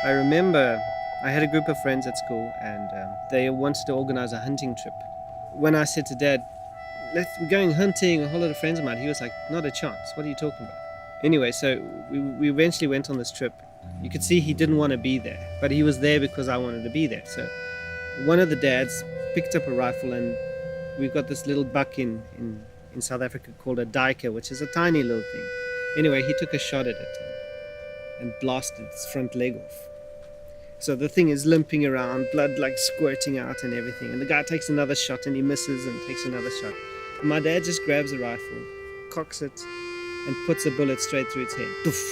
I remember I had a group of friends at school and they wanted to organize a hunting trip. When I said to Dad, we're going hunting, a whole lot of friends of mine, he was like, not a chance. What are you talking about? Anyway, so we eventually went on this trip. You could see he didn't want to be there, but he was there because I wanted to be there. So one of the dads picked up a rifle, and we've got this little buck in South Africa called a duiker, which is a tiny little thing. Anyway, he took a shot at it and blasted its front leg off. So the thing is limping around, blood like squirting out and everything. And the guy takes another shot and he misses and takes another shot. And my dad just grabs a rifle, cocks it, and puts a bullet straight through its head. Poof!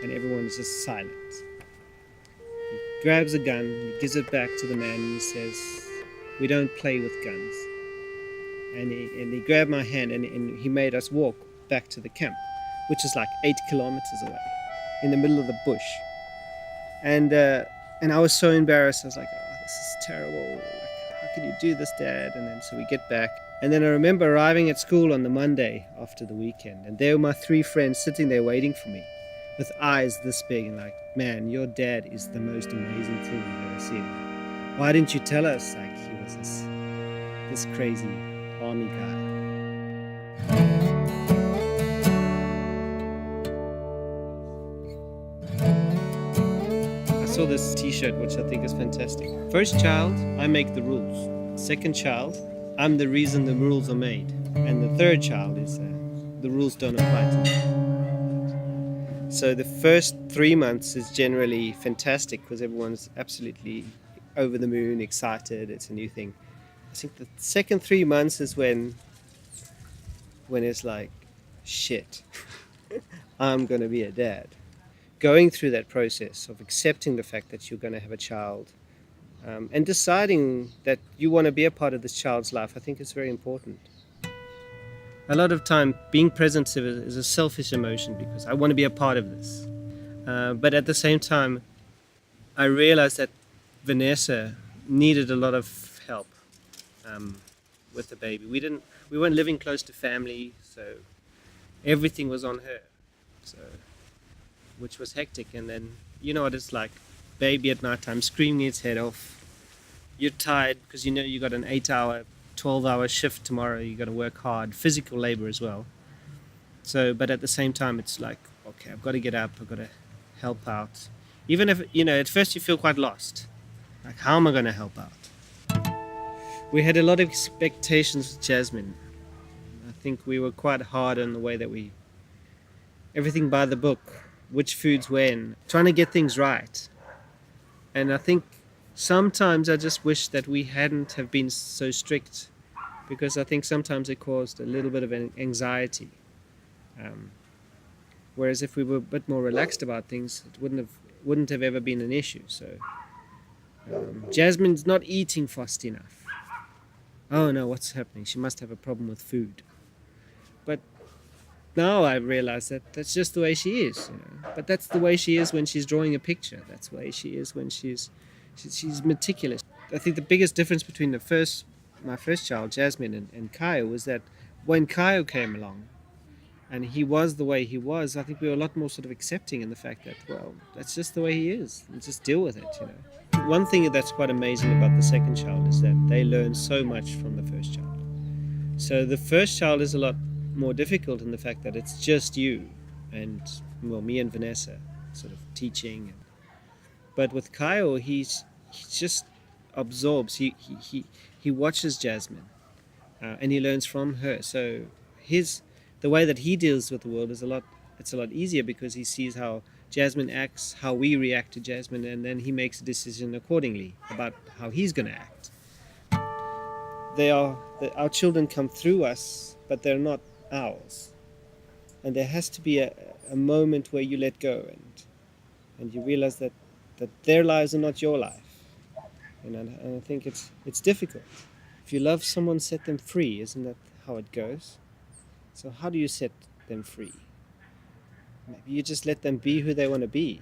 And everyone is just silent. He grabs a gun, he gives it back to the man and he says, "We don't play with guns." And he grabbed my hand and he made us walk back to the camp, which is like 8 kilometers away, in the middle of the bush. And I was so embarrassed. I was like, "Oh, this is terrible. Like, how can you do this, Dad?" And then so we get back. And then I remember arriving at school on the Monday after the weekend, and there were my 3 friends sitting there waiting for me with eyes this big and like, "Man, your dad is the most amazing thing we've ever seen. Why didn't you tell us?" Like, he was this crazy army guy. I saw this t-shirt which I think is fantastic. First child, I make the rules. Second child, I'm the reason the rules are made. And the third child is the rules don't apply to me. So the first 3 months is generally fantastic because everyone's absolutely over the moon, excited, it's a new thing. I think the second 3 months is when it's like, shit, I'm going to be a dad. Going through that process of accepting the fact that you're going to have a child and deciding that you want to be a part of this child's life, I think is very important. A lot of time being present is a selfish emotion because I want to be a part of this. But at the same time, I realized that Vanessa needed a lot of help with the baby. We weren't living close to family, so everything was on her. So, which was hectic. And then, you know what it's like, baby at night time screaming its head off. You're tired because you know you got an 8-hour, 12-hour shift tomorrow. You got to work hard, physical labor as well. So, but at the same time, it's like, okay, I've got to get up. I've got to help out. Even if, you know, at first you feel quite lost. Like, how am I going to help out? We had a lot of expectations with Jasmine. I think we were quite hard on the way that everything by the book, which foods when, trying to get things right. And I think sometimes I just wish that we hadn't have been so strict, because I think sometimes it caused a little bit of anxiety. Whereas if we were a bit more relaxed about things, it wouldn't have ever been an issue. So Jasmine's not eating fast enough. Oh no, what's happening? She must have a problem with food. But now I realize that that's just the way she is, you know. But that's the way she is when she's drawing a picture. That's the way she is when she's meticulous. I think the biggest difference between my first child, Jasmine, and Kyle was that when Kyle came along and he was the way he was, I think we were a lot more sort of accepting in the fact that, well, that's just the way he is. And just deal with it, you know. One thing that's quite amazing about the second child is that they learn so much from the first child. So the first child is a lot more difficult in the fact that it's just you and, well, me and Vanessa sort of teaching. But with Kyle, he just absorbs. He watches Jasmine and he learns from her. So the way that he deals with the world is a lot easier because he sees how Jasmine acts, how we react to Jasmine, and then he makes a decision accordingly about how he's going to act. Our children come through us, but they're not ours. And there has to be a moment where you let go and you realize that their lives are not your life. And I think it's difficult. If you love someone, set them free. Isn't that how it goes? So how do you set them free? Maybe you just let them be who they want to be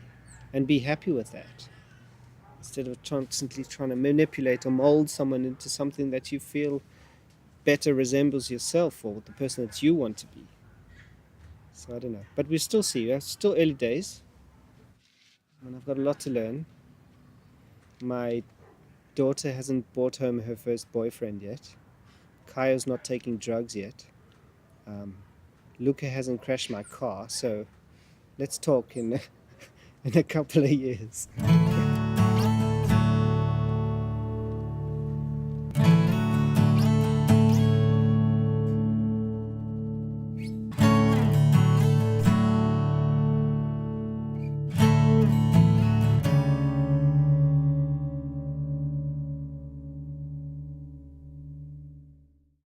and be happy with that. Instead of constantly trying to manipulate or mold someone into something that you feel better resembles yourself or the person that you want to be. So I don't know. But we still see, it's still early days. and I've got a lot to learn. My daughter hasn't brought home her first boyfriend yet. Kaya's not taking drugs yet. Luca hasn't crashed my car, so let's talk in a couple of years.